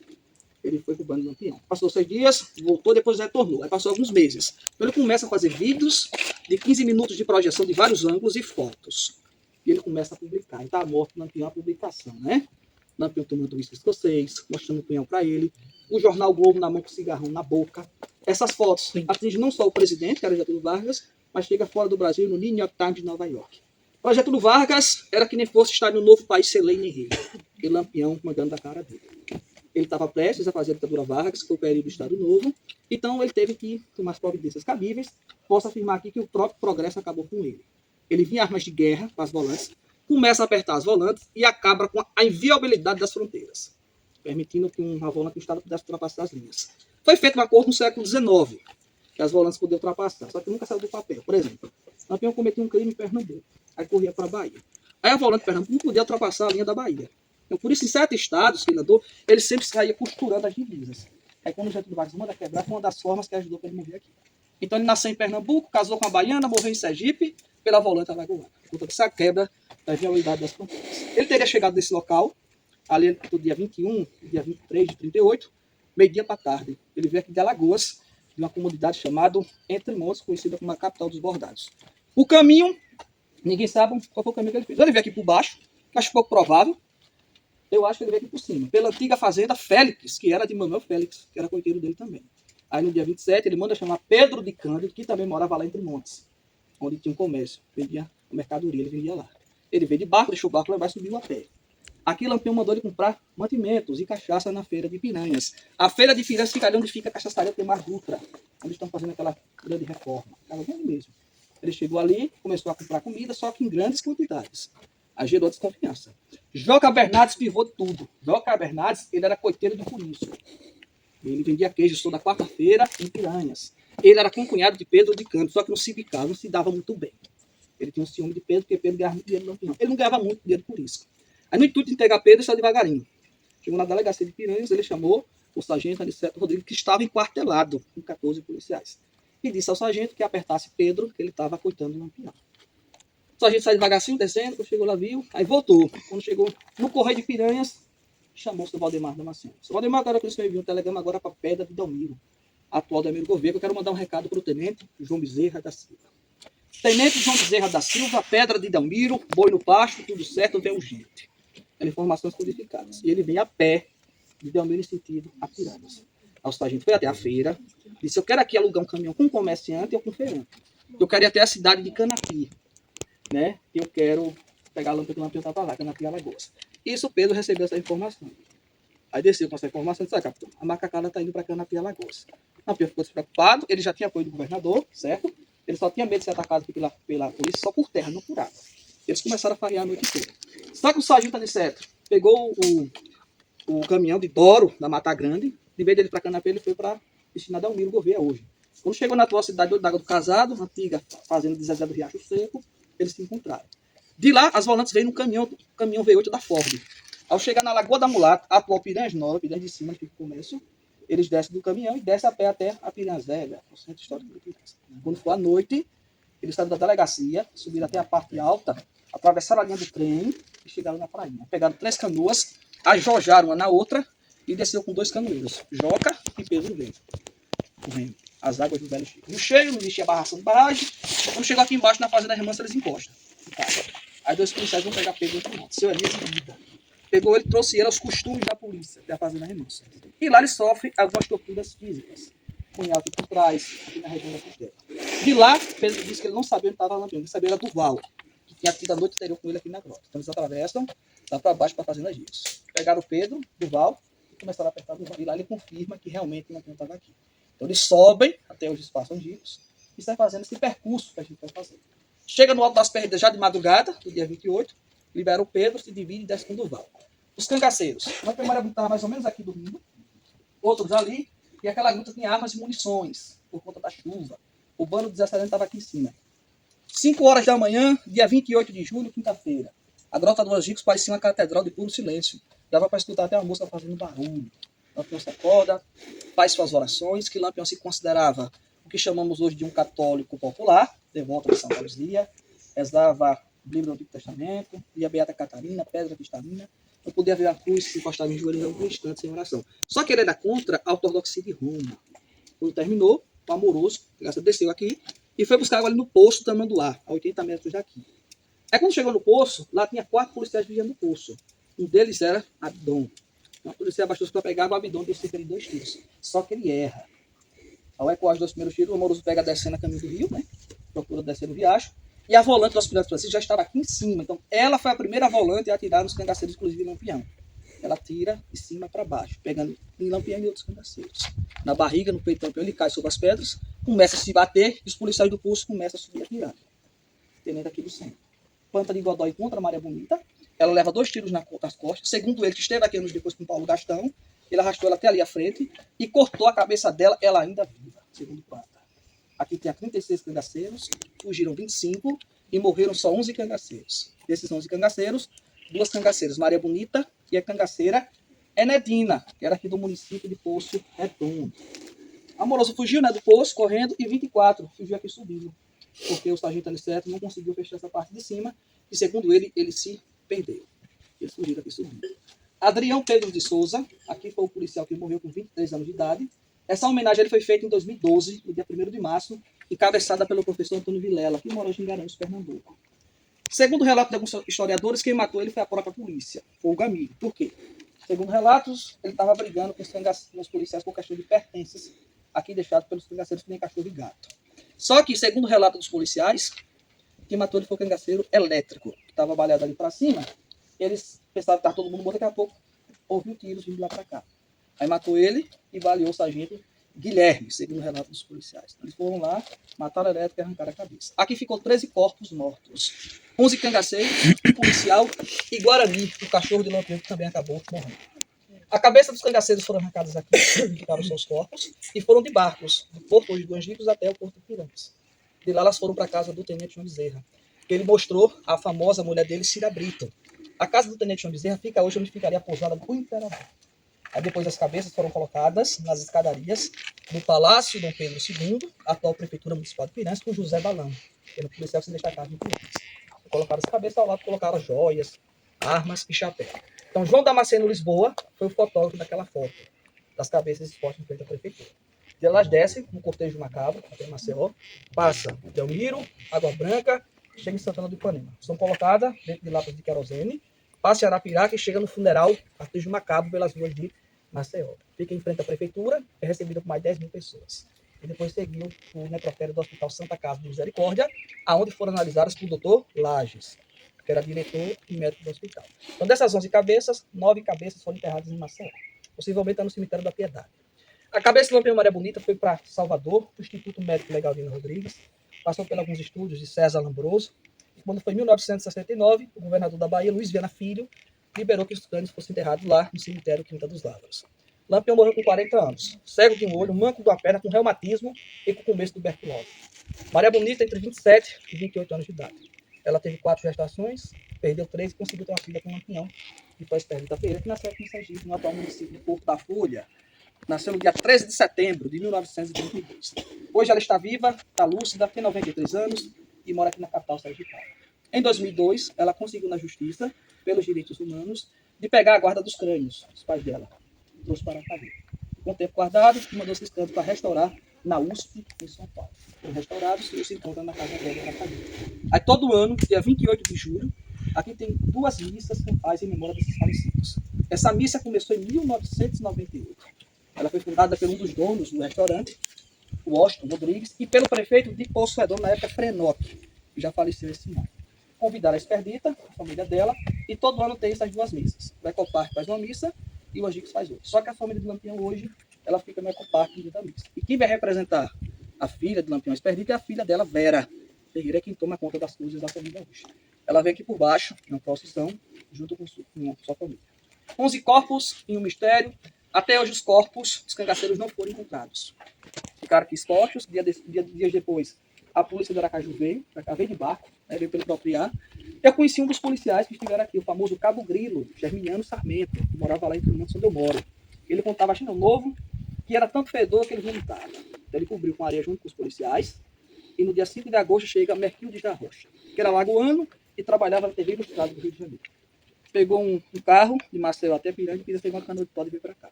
Ele foi para o bando Lampião. Passou 6 dias, voltou, depois retornou. Aí passou alguns meses. Então ele começa a fazer vídeos de 15 minutos de projeção de vários ângulos e fotos. E ele começa a publicar. Então a morte do Lampião é a publicação, né? Lampião tomando uísque escocês, mostrando o punhão para ele. O jornal Globo na mão com cigarrão na boca. Essas fotos atingem não só o presidente, que era Getúlio Vargas, mas chega fora do Brasil no New York Times de Nova York. Para Getúlio Vargas era que nem fosse estar no novo país sem lei nem rei. E Lampião mandando da cara dele. Ele estava prestes a fazer a ditadura Vargas, que foi o período do Estado Novo, então ele teve que tomar as providências cabíveis. Posso afirmar aqui que o próprio progresso acabou com ele. Ele vinha armas de guerra para as volantes, começa a apertar as volantes e acaba com a inviolabilidade das fronteiras. permitindo que uma volante do Estado pudesse ultrapassar as linhas. Foi feito um acordo no século XIX, que as volantes podiam ultrapassar, só que nunca saiu do papel. Por exemplo, Lampião cometeu um crime em Pernambuco, aí corria para a Bahia. Aí a volante de Pernambuco não podia ultrapassar a linha da Bahia. Então, por isso, em certos estados, senador, ele sempre saía costurando as divisas. Aí quando o Getúlio Vargas manda quebrar, foi uma das formas que ajudou para ele morrer aqui. Então ele nasceu em Pernambuco, casou com a baiana, morreu em Sergipe, pela volante alagoana. Por conta dessa quebra da viabilidade das fronteiras. Ele teria chegado nesse local, ali do dia 21, dia 23 de 38, meio-dia para tarde. Ele veio aqui de Alagoas, de uma comunidade chamada Entre Montes, conhecida como a capital dos bordados. O caminho, ninguém sabe qual foi o caminho que ele fez. Ele veio aqui por baixo, acho pouco provável. Eu acho que ele veio aqui por cima, pela antiga fazenda Félix, que era de Manuel Félix, que era coiteiro dele também. Aí no dia 27 ele manda chamar Pedro de Cândido, que também morava lá Entre Montes, onde tinha um comércio, vendia mercadoria, ele vendia lá. Ele veio de barco, deixou o barco levar e subiu a pé. Aqui Lampião mandou ele comprar mantimentos e cachaça na feira de Piranhas. A feira de Piranhas fica ali onde fica a cachaçaria Temar Dutra, onde estão fazendo aquela grande reforma. Estava vendo mesmo. Ele chegou ali, começou a comprar comida, só que em grandes quantidades. Aí gerou desconfiança. Joca Bernardes pivou de tudo. Joca Bernardes, ele era coiteiro de Curisco. Ele vendia queijo toda quarta-feira em Piranhas. Ele era concunhado de Pedro de Cândido, só que não se bicava, não se dava muito bem. Ele tinha um ciúme de Pedro, porque Pedro ganhava muito dinheiro no Lampião. Ele não ganhava muito dinheiro por isso. Aí no intuito de entregar Pedro, ele saiu devagarinho. Chegou na delegacia de Piranhas, ele chamou o sargento Aniceto Rodrigues, que estava enquartelado com 14 policiais. E disse ao sargento que apertasse Pedro, que ele estava coitando do Lampião. O sargento saiu devagarzinho, descendo, quando chegou lá, viu, aí voltou. Quando chegou no Correio de Piranhas, chamou o seu Valdemar Damasceno. O seu Valdemar, agora que ele enviou um telegrama agora para a Pedra de Delmiro, atual Delmiro Gouveia, eu quero mandar um recado para o tenente João Bezerra da Silva. Tenente João Bezerra da Silva, Pedra de Delmiro, boi no pasto, tudo certo, vem urgente. Eram informações codificadas. E ele veio a pé de Delmiro em sentido a Piranhas. Aí o sargento foi até a feira, disse, eu quero aqui alugar um caminhão com comerciante ou com feirante. Eu quero ir até a cidade de Canapi, né? Eu quero pegar a lâmpada que o Lampião estava lá, Canapi, Alagoas. Isso Pedro recebeu essa informação. Aí desceu com essa informação e disse, capitão, a macacada está indo para Canapi, Alagoas. O Lampião ficou despreocupado, ele já tinha apoio do governador, certo? Ele só tinha medo de ser atacado pela polícia só por terra, não por água. Eles começaram a farrear a noite toda. Só que o sargento Aniceto pegou o caminhão de Doro, da Mata Grande, de vez dele para Canapi, ele foi para destinar Delmiro Gouveia hoje. Quando chegou na atual cidade d'Água do Casado, antiga fazenda de Zezé do Riacho Seco, eles se encontraram. De lá, as volantes veio no caminhão V8 da Ford. Ao chegar na Lagoa da Mulata, atual Piranhas Nova, Piranhas de cima, que fica o comércio, eles descem do caminhão e descem a pé até a Piranhas Velha, o centro histórico de Piranhas. Quando for à noite, eles saíram da delegacia, subiram até a parte alta, atravessaram a linha do trem e chegaram na prainha. Pegaram 3 canoas, ajojaram uma na outra e desceu com 2 canoeiros, Joca e Pedro Velho, correndo. As águas do Velho Chico. No cheio, não existia barração de barragem. Quando chegou aqui embaixo, na fazenda Remanso, eles encostam. Aí 2 policiais vão pegar Pedro no final. Seu Elias e vida. Pegou ele, trouxe ele aos costumes da polícia, até a fazenda Remanso. E lá ele sofre algumas torturas físicas. Punhal aqui por trás, aqui na região da costela. De lá, Pedro disse que ele não sabia onde estava Lampião, ele sabia era Durval, que tinha tido a noite anterior com ele aqui na grota. Então eles atravessam, lá para baixo para a fazenda Giros. Pegaram o Pedro, Durval, e começaram a apertar o Durval. E lá ele confirma que realmente Lampião estava aqui. Então eles sobem até os espaços antigos e estão fazendo esse percurso que a gente vai fazer. Chega no Alto das Perdidas já de madrugada, do dia 28, libera o Pedro, se divide e desce com o Durval. Os cangaceiros, uma primeira estava mais ou menos aqui dormindo, outros ali, e aquela gruta tinha armas e munições, por conta da chuva. O bando dos assaltantes estava aqui em cima. 5 horas da manhã, dia 28 de julho, quinta-feira. A Grota dos Angicos parecia uma catedral de puro silêncio. Dava para escutar até a moça fazendo barulho. Lampião se acorda, faz suas orações, que Lampião se considerava o que chamamos hoje de um católico popular, devoto de Santa Luzia, rezava o livro do Antigo Testamento, lia Beata Catarina, Pedra Cristalina, não podia ver a cruz, se encostava em joelhos um instante sem oração. Só que ele era contra a ortodoxia de Roma. Quando terminou, o amoroso, desceu aqui e foi buscar água ali no poço Tamanduá, a 80 metros daqui. Aí quando chegou no poço, lá tinha 4 policiais vigiando no poço. Um deles era Abdon. Uma polícia abaixou-se para pegar o Abdon, deu cerca de 2 tiros. Só que ele erra. Ao ecoar os 2 primeiros tiros, o amoroso pega descendo a caminho do rio, né? Procura descer no riacho. E a volante do Aspirante Francisco já estava aqui em cima. Então, ela foi a primeira volante a atirar nos cangaceiros, inclusive Lampião. Ela tira de cima para baixo, pegando em Lampião e outros cangaceiros. Na barriga, no peito do Lampião, ele cai sobre as pedras, começa a se bater e os policiais do pulso começam a subir a tirada. Tenente aqui do centro. Planta de Godói contra a Maria Bonita. ela leva 2 tiros nas costas. Segundo ele, que esteve aqui anos depois com o Paulo Gastão, ele arrastou ela até ali à frente e cortou a cabeça dela, ela ainda viva, segundo Prata. Aqui tem 36 cangaceiros, fugiram 25 e morreram só 11 cangaceiros. Desses 11 cangaceiros, 2 cangaceiras, Maria Bonita e a cangaceira Enedina, que era aqui do município de Poço Redondo. A Amoroso fugiu, né, do Poço, correndo, e 24 fugiu aqui subindo, porque o sargento Aniceto não conseguiu fechar essa parte de cima, e segundo ele, ele se perdeu. Eles fugiram aqui subindo. Adrião Pedro de Souza, aqui foi o policial que morreu com 23 anos de idade. Essa homenagem ele foi feita em 2012, no dia 1º de março, encabeçada pelo professor Antônio Vilela, que mora em Garanhuns, Pernambuco. Segundo o relato de alguns historiadores, quem matou ele foi a própria polícia, foi o Gamilho. Por quê? Segundo relatos, ele estava brigando com os policiais por questão de pertences, aqui deixados pelos cangaceiros que nem cachorro e gato. Só que, segundo o relato dos policiais, quem matou ele foi o cangaceiro elétrico, que estava baleado ali para cima. Eles pensavam que estava todo mundo morto, daqui a pouco ouviu tiros vindo lá para cá. Aí matou ele e baleou o sargento Guilherme, segundo o relato dos policiais. Eles foram lá, mataram o elétrico e arrancaram a cabeça. Aqui ficou 13 corpos mortos. 11 cangaceiros, um policial e Guarani, o cachorro de Lampião, que também acabou morrendo. A cabeça dos cangaceiros foram arrancadas aqui, ficaram seus corpos, e foram de barcos, do porto de Angicos até o porto de Piranhas. De lá elas foram para a casa do tenente João Bezerra, que ele mostrou a famosa mulher dele, Cira Brito. A casa do tenente João Bezerra fica hoje onde ficaria a pousada do imperador. Aí depois as cabeças foram colocadas nas escadarias do Palácio Dom Pedro II, atual Prefeitura Municipal de Piranhas, com José Balão, que era o policial que se destacava em Piranhas. Colocaram as cabeças ao lado, colocaram joias, armas e chapéu. Então, João Damasceno Lisboa foi o fotógrafo daquela foto, das cabeças expostas em frente à prefeitura. E elas descem no cortejo macabro, até Maceió, passa Delmiro, Água Branca, chega em Santana do Ipanema. São colocadas dentro de latas de querosene, passa em Arapiraca e chega no funeral, cortejo macabro, pelas ruas de Maceió. Fica em frente à prefeitura, é recebida por mais 10 mil pessoas. E depois seguiu o necrotério do Hospital Santa Casa de Misericórdia, aonde foram analisadas por Dr. Lages, que era diretor e médico do hospital. Então, dessas 11 cabeças, 9 cabeças foram enterradas em Maceió, possivelmente no cemitério da Piedade. A cabeça do Lampião Maria Bonita foi para Salvador, o Instituto Médico Legal Dina Rodrigues, passou por alguns estúdios de César Lambroso, e quando foi em 1969, o governador da Bahia, Luiz Viana Filho, liberou que os crânios fossem enterrados lá no cemitério Quinta dos Lávaros. Lampião morreu com 40 anos, cego de um olho, manco de uma perna, com reumatismo e com começo de tuberculose. Maria Bonita, entre 27 e 28 anos de idade. Ela teve 4 gestações, perdeu 3 e conseguiu ter uma filha com um Lampião, que foi a Esperita Pereira, que nasceu aqui em Sergipe, no atual município de Porto da Folha. Nasceu no dia 13 de setembro de 1932. Hoje ela está viva, está lúcida, tem 93 anos e mora aqui na capital sergipana. Em 2002, ela conseguiu na justiça, pelos direitos humanos, de pegar a guarda dos crânios dos pais dela. Trouxe para a cadeia. Com o tempo guardado, mandou esses crânios para restaurar na USP, em São Paulo. Foram restaurados e se encontram na casa dela na cadeia. Aí todo ano, dia 28 de julho, aqui tem 2 missas que fazem em memória desses falecidos. Essa missa começou em 1998. Ela foi fundada por um dos donos do restaurante, o Washington Rodrigues, e pelo prefeito de Poço Redondo, na época, Frenoc, que já faleceu esse ano. Convidaram a Esperdita, a família dela, e todo ano tem essas 2 missas. O Ecoparque faz uma missa e o Angicos faz outra. Só que a família do Lampião hoje, ela fica no Ecoparque no dia da missa. E quem vai representar a filha do Lampião Esperdita é a filha dela, Vera Ferreira, quem toma conta das coisas da família hoje. Ela vem aqui por baixo, na procissão, junto com sua família. 11 corpos em um mistério. Até hoje os corpos dos cangaceiros não foram encontrados. Ficaram aqui expostos. Dias depois, a polícia do Aracaju veio de barco, né, veio pelo próprio ar. Eu conheci um dos policiais que estiveram aqui, o famoso Cabo Grilo, Germiniano Sarmento, que morava lá em Fluminense, onde eu moro. Ele contava a China Novo, que era tanto fedor que ele vomitava. Então ele cobriu com areia junto com os policiais. E no dia 5 de agosto chega Merquildes da Rocha, que era lagoano e trabalhava na TV Ilustrada do Rio de Janeiro. Pegou um carro de Maceió até Piranha e quis pegar uma canoa de pó e veio para cá.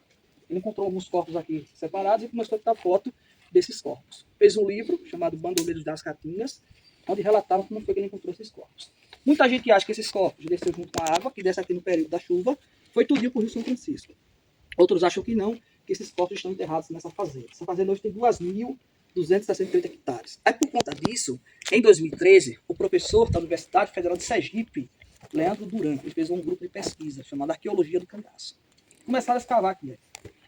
Ele encontrou alguns corpos aqui separados e começou a tirar foto desses corpos. Fez um livro chamado Bandoleiros das Caatingas, onde relatava como foi que ele encontrou esses corpos. Muita gente acha que esses corpos desceram junto com a água, que desce aqui no período da chuva, foi tudinho para o Rio São Francisco. Outros acham que não, que esses corpos estão enterrados nessa fazenda. Essa fazenda hoje tem 2.268 hectares. Aí, por conta disso, em 2013, o professor da Universidade Federal de Sergipe, Leandro Duran, ele fez um grupo de pesquisa chamado Arqueologia do Cangaço. Começaram a escavar aqui.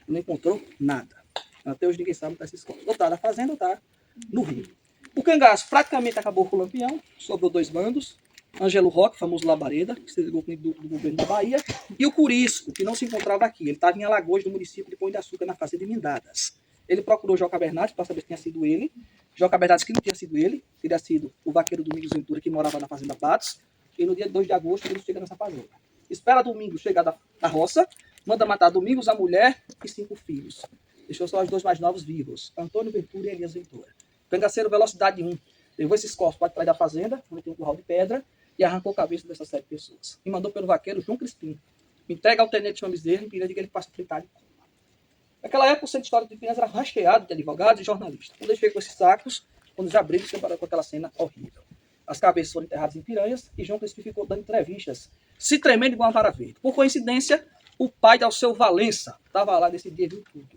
Não encontrou nada. Até hoje ninguém sabe onde está esses corpos. Ou está na fazenda ou está no rio. O cangaço praticamente acabou com o Lampião. Sobrou 2 bandos. Ângelo Roque, famoso Labareda, que se ligou do governo da Bahia, e o Curisco, que não se encontrava aqui. Ele estava em Alagoas, do município de Pão de Açúcar, na fazenda de Mindadas. Ele procurou Joca Bernardes para saber se tinha sido ele. Joca Bernardes que não tinha sido ele, teria sido o vaqueiro Domingos Ventura, que morava na fazenda Patos, e no dia 2 de agosto ele chega nessa fazenda. Espera Domingos chegar da roça, manda matar Domingos, a mulher e 5 filhos. Deixou só os 2 mais novos vivos, Antônio Ventura e Elias Ventura. Cangaceiro Velocidade 1 levou esses corpos para trás da fazenda, onde tem um curral de pedra, e arrancou a cabeça dessas 7 pessoas. E mandou pelo vaqueiro João Crispim. Entrega ao tenente João Bezerra e pediu que ele passe fritar de coma. Naquela época, o centro histórico de Pinhas era recheado de advogados e jornalistas. Quando ele chegou com esses sacos, quando já abriram, se deparou com aquela cena horrível. As cabeças foram enterradas em Piranhas e João Crispim ficou dando entrevistas, se tremendo igual uma vara verde. Por coincidência, o pai de Alceu Valença estava lá nesse dia, viu tudo.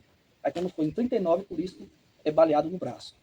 Aí quando foi em 39, por isso é baleado no braço.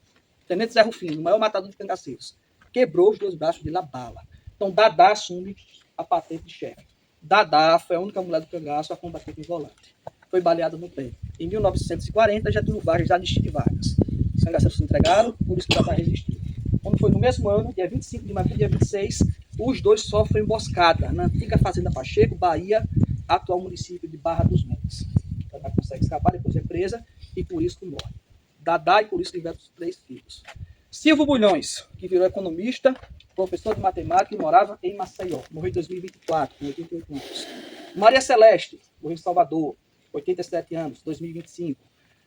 Tenente Zé Rufino, o maior matador de cangaceiros, quebrou os 2 braços dele a bala. Então Dadá assume a patente de chefe. Dadá foi a única mulher do cangaço a combater com o volante. Foi baleada no pé. Em 1940, Getúlio Vargas já anistia de Vargas. Os cangaceiros se entregaram, por isso que Dadá resistiu. Quando foi no mesmo ano, dia 25 de maio e dia 26, os 2 sofrem emboscada na antiga Fazenda Pacheco, Bahia, atual município de Barra dos Montes. Dadá consegue escapar, depois é presa e por isso morre. Dadá e por isso liberta os 3 filhos. Silvio Bulhões, que virou economista, professor de matemática e morava em Maceió. Morreu em 2024, com 88 anos. Maria Celeste, morreu em Salvador, 87 anos, 2025.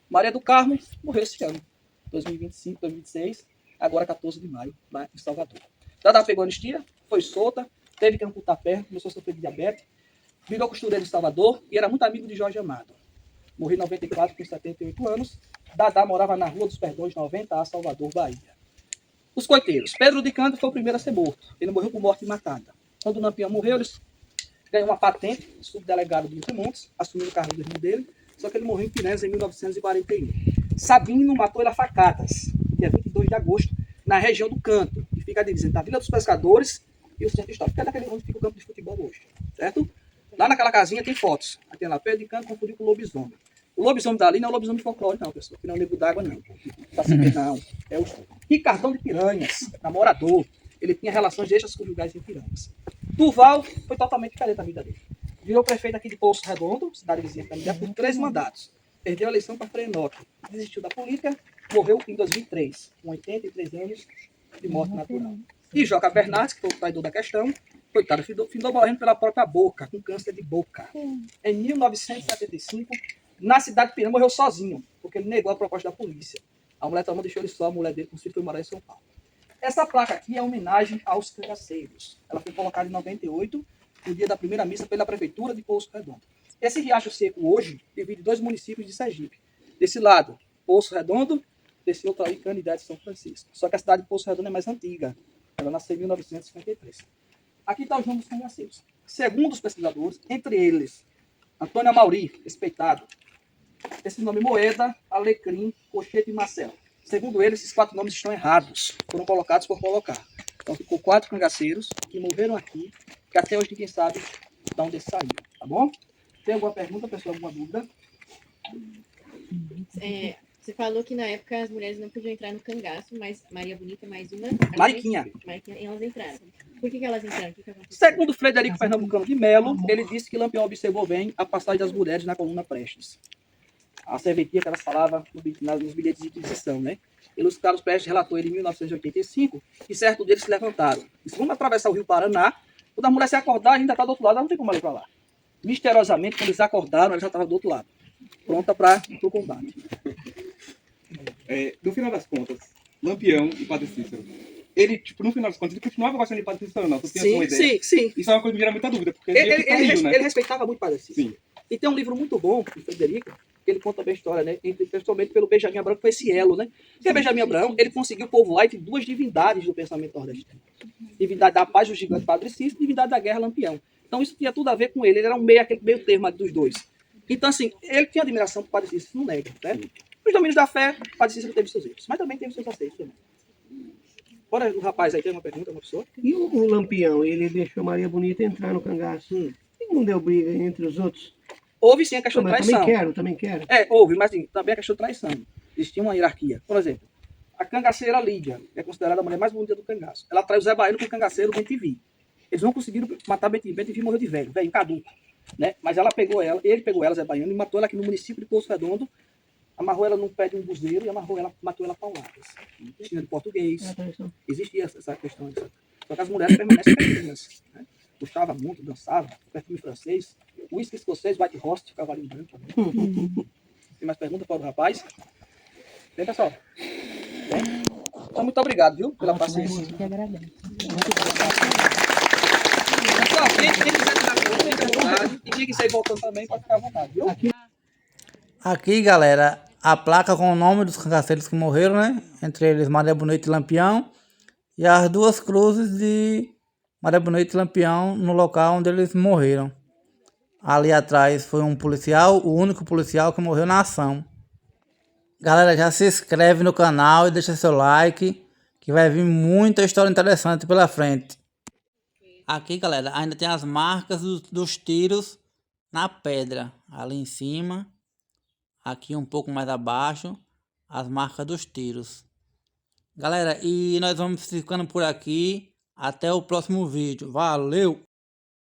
Maria do Carmo, morreu esse ano, 2025, 2026, agora 14 de maio, lá em Salvador. Dadá pegou anistia, foi solta, teve que amputar a perna, começou a sofrer de diabetes, virou costureiro em Salvador e era muito amigo de Jorge Amado. Morreu em 94, com 78 anos. Dadá morava na Rua dos Perdões, 90A, Salvador, Bahia. Os coiteiros. Pedro de Cândido foi o primeiro a ser morto. Ele morreu por morte matada. Quando o Lampião morreu, ele ganhou uma patente, subdelegado de Montes, assumiu o cargo do irmão dele, só que ele morreu em Piranhas em 1941. Sabino matou ele a facadas, dia 22 de agosto, na região do Canto, que fica dividindo a Vila dos Pescadores e o Centro Histórico, que é naquele onde fica o campo de futebol hoje, certo? Lá naquela casinha tem fotos. Aqui tem lá, Pedro de Cândido confundiu com o lobisomem. O lobisomem dali não é o lobisomem de folclore, não, pessoal. Que não é o nego d'água, não. Tá sabendo, não. É o Ricardão de Piranhas, namorador. Ele tinha relações extraconjugais em Piranhas. Duval foi totalmente diferente da vida dele. Virou prefeito aqui de Poço Redondo, cidade vizinha de Canindé, por 3 mandatos. Perdeu a eleição para Frei Enoque. Desistiu da política, morreu em 2003, com 83 anos de morte natural. E Joca Bernardes, que foi o traidor da questão, coitado, findou morrendo pela própria boca, com câncer de boca. Em 1975, na cidade de Piranha, morreu sozinho, porque ele negou a proposta da polícia. A mulher também deixou ele só, a mulher dele, com o filho, foi morar em São Paulo. Essa placa aqui é homenagem aos cangaceiros. Ela foi colocada em 98, no dia da primeira missa, pela prefeitura de Poço Redondo. Esse Riacho Seco hoje divide 2 municípios de Sergipe. Desse lado, Poço Redondo, desse outro aí, Canindé de São Francisco. Só que a cidade de Poço Redondo é mais antiga. Ela nasceu em 1953. Aqui está os nomes dos cangaceiros. Segundo os pesquisadores, entre eles, Antônio Amauri, respeitado. Esse nome Moeda, Alecrim, Cochete e Marcelo. Segundo eles, esses 4 nomes estão errados. Foram colocados por colocar. Então ficou 4 cangaceiros que morreram aqui, que até hoje ninguém sabe de onde eles saíram. Tá bom? Tem alguma pergunta, pessoal? Alguma dúvida? Você falou que na época as mulheres não podiam entrar no cangaço, mas Maria Bonita mais uma... Mariquinha. Mariquinha, e elas entraram. Por que elas entraram? O que aconteceu? Segundo Frederico Pernambucano de Melo, ele disse que Lampião observou bem a passagem das mulheres na coluna Prestes. A serventia que elas falavam nos bilhetes de inquisição, né? E Luiz Carlos Prestes relatou ele em 1985 que certo deles se levantaram. E se vamos atravessar o Rio Paraná, quando a mulher se acordar, a gente já está do outro lado, ela não tem como ela ir para lá. Misteriosamente, quando eles acordaram, ela já estava do outro lado, pronta para o combate. No final das contas, Lampião e Padre Cícero, ele, tipo, no final das contas, ele continuava gostando de Padre Cícero, não? Tu tinha uma ideia? Sim. Isso é uma coisa que me gera muita dúvida, porque Ele respeitava muito Padre Cícero. Sim. E tem um livro muito bom, do Frederico, que ele conta bem a história, né? Principalmente pelo Benjamin Abrão, que foi esse elo, né? Porque Benjamin Abrão, ele conseguiu povoar entre 2 divindades do pensamento nordestino. Divindade da paz, o gigante Padre Cícero, e divindade da guerra, Lampião. Então isso tinha tudo a ver com ele. Ele era aquele meio termo dos dois. Então, assim, ele tinha admiração por Padre Cícero, não nega, né? Os domínios da fé, Padre Cícero teve seus erros, mas também teve seus aceitos também. Bora, o rapaz aí tem uma pergunta, uma pessoa? E o Lampião, ele deixou Maria Bonita entrar no cangaço. E não deu briga entre os outros? Houve sim a questão de traição. Também quero. Houve, mas assim, também a questão de traição. Existia uma hierarquia. Por exemplo, a cangaceira Lídia, que é considerada a mulher mais bonita do cangaço. Ela trai o Zé Baiano com o cangaceiro Bentivi. Eles não conseguiram matar Bem-Viver. Bem-Viver morreu de velho caduco, né? Mas ele pegou ela, Zé Baiano, e matou ela aqui no município de Poço Redondo, amarrou ela num pé de um buzeiro e matou ela a pauladas. Ensina de português. Existia essa questão. Só que as mulheres permanecem femininas, né? Gostava muito, dançava, perfume francês, uísque escocês, white roast, cavalinho branco. Tem mais perguntas para o rapaz? Tem, pessoal? Tem? Então, muito obrigado, viu, pela paciência. Que agradeço. Pessoal, quem quiser tirar pergunta, fica à vontade. E quem quiser ir voltando também, pode ficar à vontade, viu? Aqui, galera, a placa com o nome dos cangaceiros que morreram, né? Entre eles Maria Bonita e Lampião. E as duas cruzes de Maria Bonita e Lampião no local onde eles morreram. Ali atrás foi um policial, o único policial que morreu na ação. Galera, já se inscreve no canal e deixa seu like, que vai vir muita história interessante pela frente. Aqui, galera, ainda tem as marcas dos tiros na pedra. Ali em cima, aqui um pouco mais abaixo, as marcas dos tiros. Galera, e nós vamos ficando por aqui. Até o próximo vídeo. Valeu!